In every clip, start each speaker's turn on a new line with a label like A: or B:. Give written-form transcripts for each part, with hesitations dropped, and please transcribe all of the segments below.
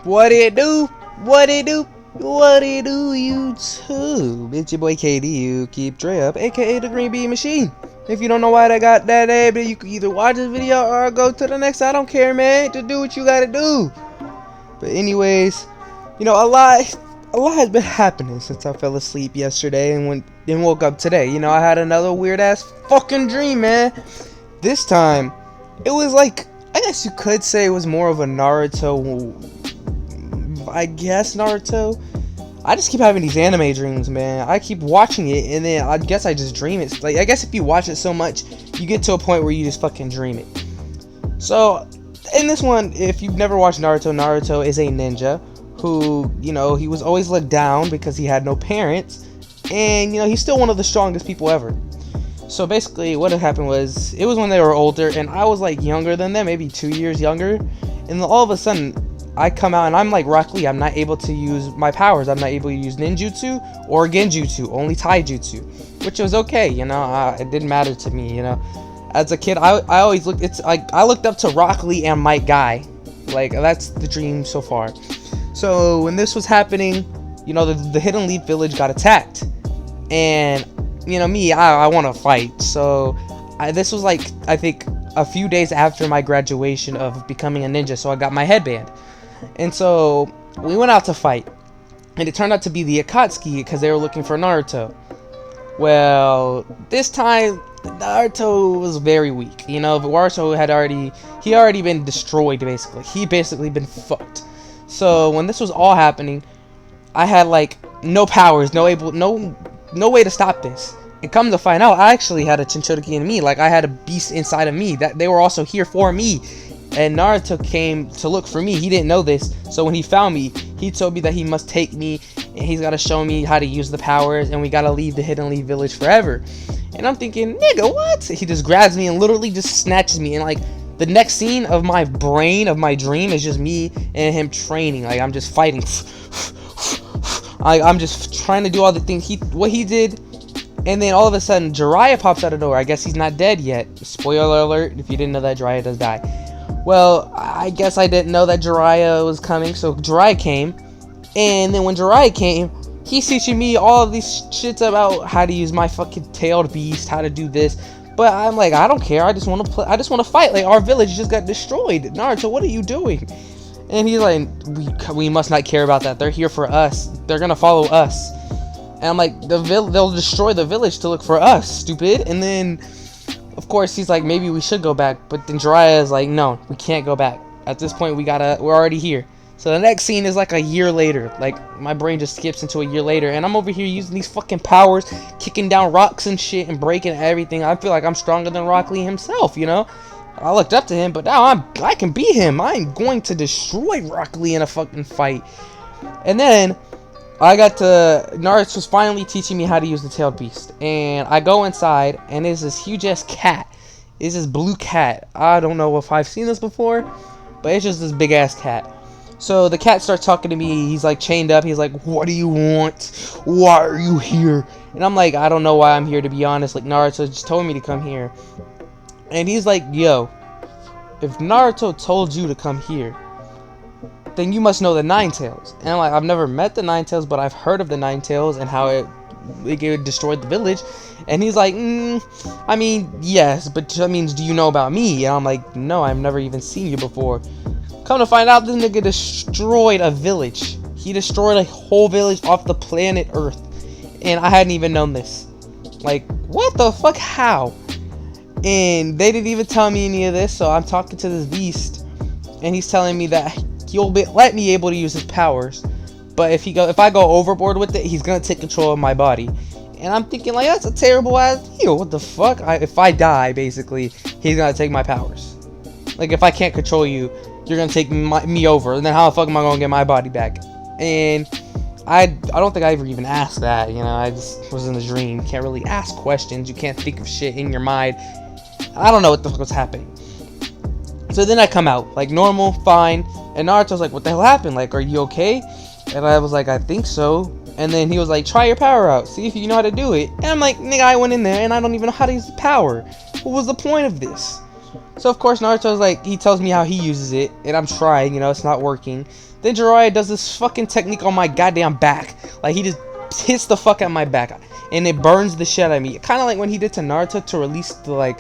A: What it do? What it do? What it do, YouTube? It's your boy KD, you KeepDrayUp, aka the Green Bean Machine. If you don't know why I got that name, then you can either watch this video or go to the next. I don't care, man. Just do what you gotta do. But anyways, you know, a lot has been happening since I fell asleep yesterday and woke up today. You know, I had another weird ass fucking dream, man. This time, it was like, I guess you could say it was more of a Naruto. I guess Naruto. I just keep having these anime dreams, man. I keep watching it, and then I guess I just dream it. Like, I guess if you watch it so much, you get to a point where you just fucking dream it. So, in this one, if you've never watched Naruto, Naruto is a ninja who, you know, he was always looked down because he had no parents, and, you know, he's still one of the strongest people ever. So basically, what had happened was, it was when they were older, and I was like younger than them, maybe 2 years younger, and all of a sudden, I come out and I'm like Rock Lee. I'm not able to use my powers. I'm not able to use ninjutsu or genjutsu, only taijutsu, which was okay, you know. It didn't matter to me, you know. As a kid, I always looked. It's like I looked up to Rock Lee and Mike Guy. Like, that's the dream so far. So when this was happening, you know, the Hidden Leaf Village got attacked, and you know me, I want to fight. So this was like, I think, a few days after my graduation of becoming a ninja. So I got my headband. And so we went out to fight, and it turned out to be the Akatsuki because they were looking for Naruto. Well, this time Naruto was very weak. You know, Naruto had already been destroyed. He basically been fucked. So when this was all happening, I had like no powers, no way to stop this. And come to find out, I actually had a Chinchuriki in me. Like, I had a beast inside of me that they were also here for me. And Naruto came to look for me. He didn't know this. So when he found me, he told me that he must take me, and he's got to show me how to use the powers, and we got to leave the Hidden Leaf Village forever. And I'm thinking, nigga, what? He just grabs me and literally just snatches me. And like, the next scene of my brain, of my dream, is just me and him training. Like, I'm just fighting. I'm just trying to do all the things what he did. And then all of a sudden, Jiraiya pops out of nowhere. I guess he's not dead yet. Spoiler alert, if you didn't know that, Jiraiya does die. Well, I guess I didn't know that Jiraiya was coming, so Jiraiya came. And then when Jiraiya came, he's teaching me all of these shits about how to use my fucking tailed beast, how to do this. But I'm like, I don't care. I just want to play. I just want to fight. Like, our village just got destroyed. Naruto, what are you doing? And he's like, we must not care about that. They're here for us. They're gonna follow us. And I'm like, they'll destroy the village to look for us, stupid. And then, of course, he's like, maybe we should go back. But then Jiraiya is like, no, we can't go back. At this point, we're already here. So the next scene is like a year later. Like, my brain just skips into a year later. And I'm over here using these fucking powers, kicking down rocks and shit and breaking everything. I feel like I'm stronger than Rock Lee himself, you know? I looked up to him, but now I can beat him. I'm going to destroy Rock Lee in a fucking fight. And then Naruto was finally teaching me how to use the tailed beast, and I go inside, and there's this huge ass cat. It's this blue cat. I don't know if I've seen this before, but it's just this big ass cat. So the cat starts talking to me. He's like chained up. He's like, what do you want? Why are you here? And I'm like, I don't know why I'm here, to be honest. Like, Naruto just told me to come here. And he's like, yo, if Naruto told you to come here, then you must know the Nine Tails. And I'm like, I've never met the Nine Tails, but I've heard of the Nine Tails and how it destroyed the village. And he's like, I mean, yes, but that means, do you know about me? And I'm like, no, I've never even seen you before. Come to find out, this nigga destroyed a village. He destroyed a whole village off the planet Earth. And I hadn't even known this. Like, what the fuck? How? And they didn't even tell me any of this. So I'm talking to this beast, and he's telling me that he'll let me able to use his powers, but if I go overboard with it, he's gonna take control of my body. And I'm thinking, like, that's a terrible idea. What the fuck? If I die, basically, he's gonna take my powers. Like, if I can't control you, you're gonna take me over, and then how the fuck am I gonna get my body back? And I don't think I ever even asked that. You know, I just was in a dream. Can't really ask questions. You can't think of shit in your mind. I don't know what the fuck was happening. So then I come out like normal, fine. And Naruto's like, what the hell happened? Like, are you okay? And I was like, I think so. And then he was like, try your power out. See if you know how to do it. And I'm like, nigga, I went in there and I don't even know how to use the power. What was the point of this? So of course Naruto's like, he tells me how he uses it, and I'm trying, you know, it's not working. Then Jiraiya does this fucking technique on my goddamn back. Like, he just hits the fuck out my back, and it burns the shit out of me. Kind of like when he did to Naruto to release the, like,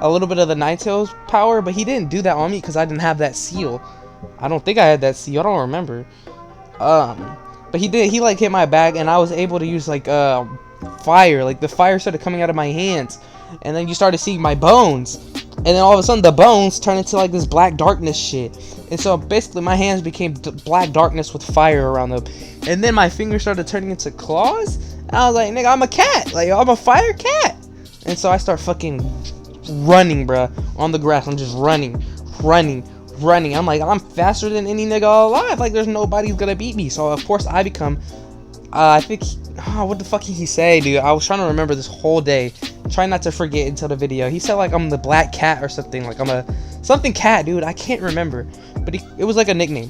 A: a little bit of the Nine Tails power, but he didn't do that on me because I didn't have that seal. I don't think I had that seal. I don't remember. But he did. He like hit my back, and I was able to use like fire. Like the fire started coming out of my hands, and then you started seeing my bones, and then all of a sudden the bones turned into like this black darkness shit. And so basically my hands became black darkness with fire around them, and then my fingers started turning into claws. And I was like, nigga, I'm a cat. Like, I'm a fire cat. And so I start fucking running, bruh, on the grass. I'm just running. I'm like, I'm faster than any nigga alive. Like, there's nobody who's gonna beat me. So of course I become, I think, what the fuck did he say, dude? I was trying to remember this whole day, trying not to forget until the video. He said like I'm the black cat or something. Like I'm a something cat, dude. I can't remember, but it was like a nickname.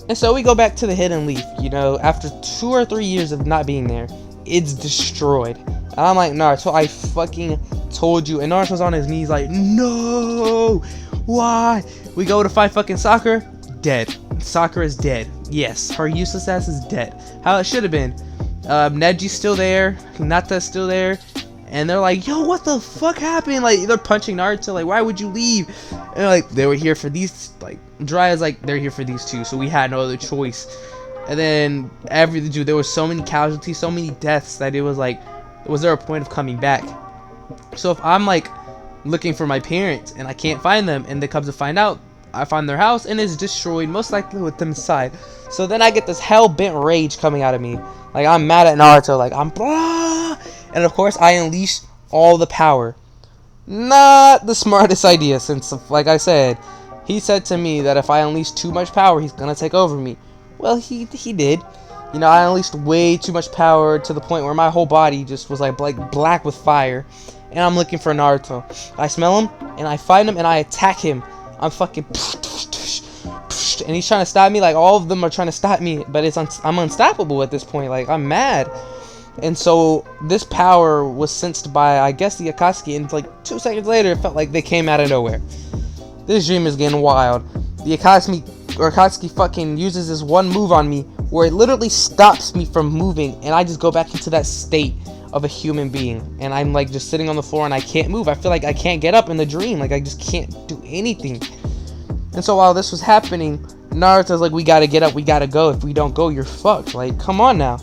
A: And so we go back to the Hidden Leaf. You know, after 2 or 3 years of not being there, it's destroyed. And I'm like, Naruto, I fucking told you. And Naruto's on his knees like, no, why? We go to fight fucking Sakura, dead. Sakura is dead. Yes, her useless ass is dead. How it should have been. Neji's still there, Hinata's still there, and they're like, yo, what the fuck happened? Like, they're punching Naruto, like, why would you leave? And like, they were here for these, like, Jiraiya's like, they're here for these two, so we had no other choice. And then dude, there was so many casualties, so many deaths, that it was like, was there a point of coming back? So if I'm like looking for my parents and I can't find them, and they come to find out, I find their house and it's destroyed, most likely with them inside. So then I get this hell-bent rage coming out of me. Like, I'm mad at Naruto, like, I'm blah. And of course I unleash all the power. Not the smartest idea, since, like I said, he said to me that if I unleash too much power, he's gonna take over me. Well, he did. You know, I unleashed way too much power to the point where my whole body just was like black with fire. And I'm looking for Naruto. I smell him, and I find him, and I attack him. I'm fucking, and he's trying to stop me. Like, all of them are trying to stop me, but I'm unstoppable at this point. Like, I'm mad. And so this power was sensed by, I guess, the Akatsuki, and like 2 seconds later, it felt like they came out of nowhere. This dream is getting wild. The Akatsuki fucking uses this one move on me where it literally stops me from moving, and I just go back into that state of a human being, and I'm like just sitting on the floor and I can't move. I feel like I can't get up in the dream. Like, I just can't do anything. And so while this was happening, Naruto's like, we gotta get up, we gotta go. If we don't go, you're fucked. Like, come on now.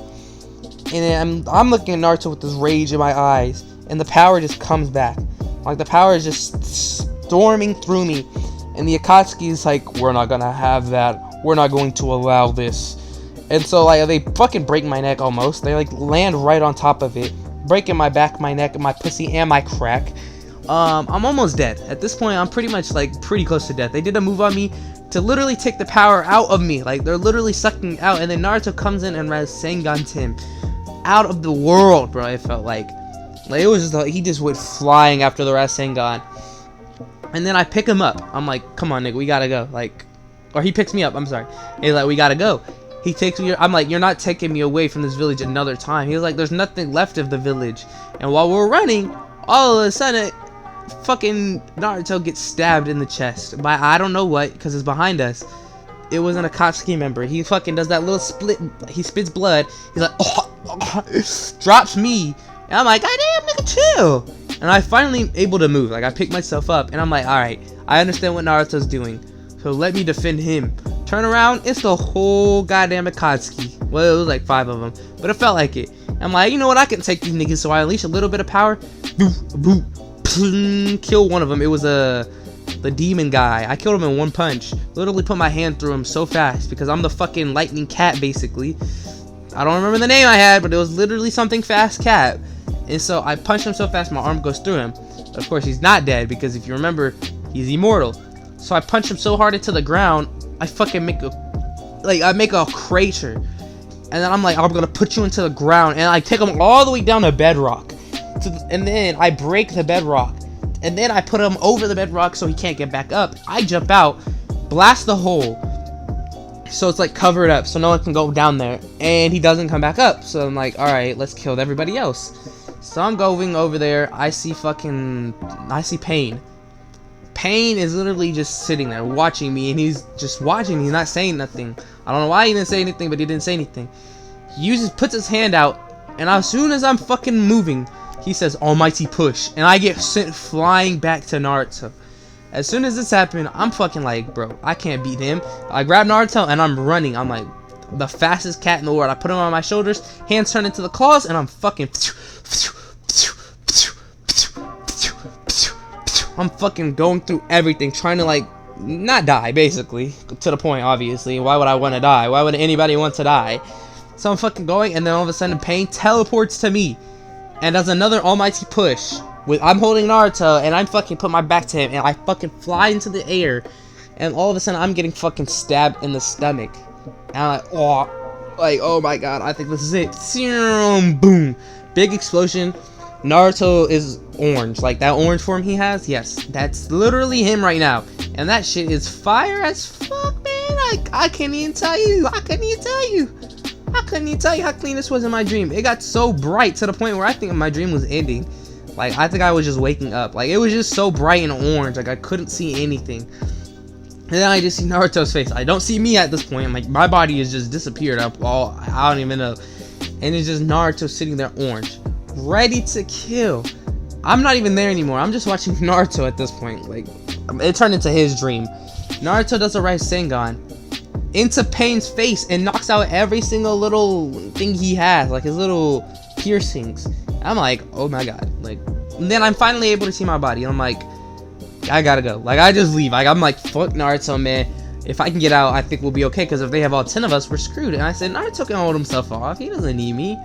A: And I'm looking at Naruto with this rage in my eyes, and the power just comes back. Like, the power is just storming through me, and the Akatsuki is like, we're not gonna have that. We're not going to allow this. And so, like, they fucking break my neck almost. They, like, land right on top of it, breaking my back, my neck, my pussy, and my crack. I'm almost dead. At this point, I'm pretty much, like, pretty close to death. They did a move on me to literally take the power out of me. Like, they're literally sucking out. And then Naruto comes in and Rasengan him out of the world, bro. It felt like it was just, like, he just went flying after the Rasengan. And then I pick him up. I'm like, come on, nigga, we gotta go. Like, or he picks me up. I'm sorry. He's like, we gotta go. He takes me. I'm like, you're not taking me away from this village another time. He was like, there's nothing left of the village. And while we're running, all of a sudden, fucking Naruto gets stabbed in the chest by I don't know what, because it's behind us. It was an Akatsuki member. He fucking does that little split. He spits blood. He's like, drops me. And I'm like, God damn, nigga, chill. And I finally able to move. Like, I pick myself up, and I'm like, all right, I understand what Naruto's doing, so let me defend him. Turn around, it's the whole goddamn Akatsuki. Well, it was like 5 of them, but it felt like it. I'm like, you know what, I can take these niggas, so I unleash a little bit of power. Kill one of them. It was the demon guy. I killed him in 1 punch. Literally put my hand through him so fast, because I'm the fucking lightning cat, basically. I don't remember the name I had, but it was literally something fast cat. And so I punched him so fast my arm goes through him. Of course, he's not dead, because if you remember, he's immortal. So I punch him so hard into the ground, I fucking make a crater. And then I'm like, I'm gonna put you into the ground, and I take him all the way down to bedrock. And then I break the bedrock, and then I put him over the bedrock so he can't get back up. I jump out, blast the hole, so it's like covered up, so no one can go down there, and he doesn't come back up. So I'm like, all right, let's kill everybody else. So I'm going over there. I see pain. Pain is literally just sitting there watching me, and he's just watching me. He's not saying nothing. I don't know why he didn't say anything, but he didn't say anything. He puts his hand out, and as soon as I'm fucking moving, he says, "Almighty push," and I get sent flying back to Naruto. As soon as this happened, I'm fucking like, bro, I can't beat him. I grab Naruto, and I'm running. I'm like the fastest cat in the world. I put him on my shoulders, hands turn into the claws, and I'm fucking going through everything, trying to like not die, basically, to the point. Obviously, why would I want to die? Why would anybody want to die? So I'm fucking going, and then all of a sudden Pain teleports to me and does another almighty push. I'm holding Naruto, and I'm fucking put my back to him, and I fucking fly into the air, and all of a sudden I'm getting fucking stabbed in the stomach, and I'm like, oh my god, I think this is it. Boom, big explosion. Naruto is orange, like that orange form he has. Yes, that's literally him right now, and that shit is fire as fuck, man. I can't even tell you. I couldn't even tell you how clean this was in my dream. It got so bright to the point where I think my dream was ending. Like, I think I was just waking up. Like, it was just so bright and orange. Like, I couldn't see anything. And then I just see Naruto's face. I don't see me at this point. I'm like, my body has just disappeared. I don't even know. And it's just Naruto sitting there orange, ready to kill. I'm not even there anymore. I'm just watching Naruto at this point. Like, it turned into his dream. Naruto does a Rasengan into Pain's face and knocks out every single little thing he has, like his little piercings. I'm like, oh my god. Like, and then I'm finally able to see my body, and I'm like, I gotta go. Like, I just leave. Like, I'm like, fuck Naruto, man. If I can get out, I think we'll be okay, because if they have all 10 of us, we're screwed. And I said, Naruto can hold himself off. He doesn't need me.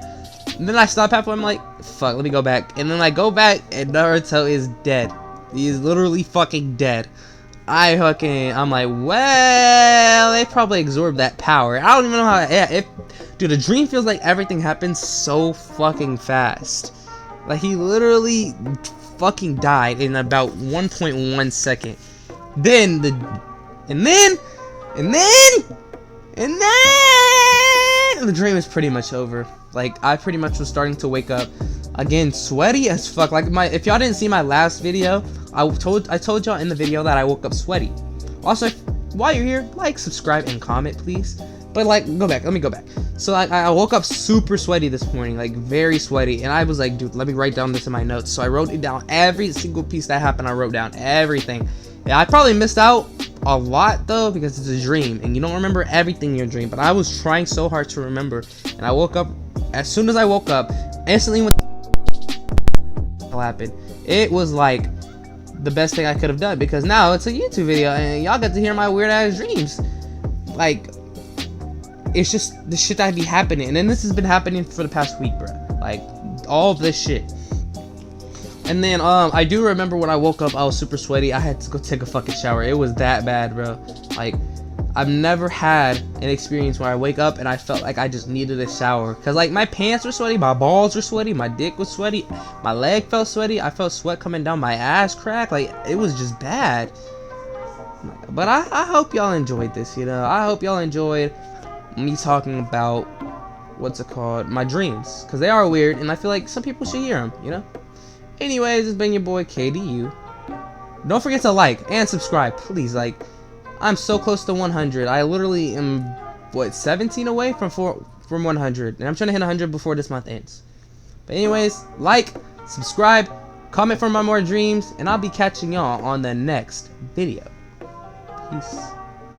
A: And then I stop halfway. I'm like, fuck, let me go back. And then I go back, and Naruto is dead. He is literally fucking dead. I'm like, well, they probably absorbed that power. I don't even know how. Dude, the dream feels like everything happens so fucking fast. Like, he literally fucking died in about 1.1 second. Then the dream is pretty much over. Like, I pretty much was starting to wake up again, sweaty as fuck. Like, if y'all didn't see my last video, I told y'all in the video that I woke up sweaty. Also, while you're here, like, subscribe, and comment, please. But like, let me go back. So I woke up super sweaty this morning, like very sweaty, and I was like, dude, let me write down this in my notes. So I wrote it down, every single piece that happened. I wrote down everything. Yeah, I probably missed out a lot though, because it's a dream and you don't remember everything in your dream, but I was trying so hard to remember. And I woke up, as soon as I woke up, instantly when happened, it was like the best thing I could have done, because now it's a YouTube video and y'all got to hear my weird ass dreams. Like, it's just the shit that be happening, and then this has been happening for the past week, bro. Like, all of this shit. And then I do remember when I woke up, I was super sweaty. I had to go take a fucking shower. It was that bad, bro. Like, I've never had an experience where I wake up and I felt like I just needed a shower, because like my pants were sweaty, my balls were sweaty, my dick was sweaty, my leg felt sweaty, I felt sweat coming down my ass crack. Like, it was just bad. But I hope y'all enjoyed this, you know. I hope y'all enjoyed me talking about my dreams, because they are weird and I feel like some people should hear them, you know. Anyways, it's been your boy KDU. Don't forget to like and subscribe, please. Like, I'm so close to 100. I literally am, what, 17 away from 100, and I'm trying to hit 100 before this month ends. But anyways, like, subscribe, comment for my more dreams, and I'll be catching y'all on the next video. Peace.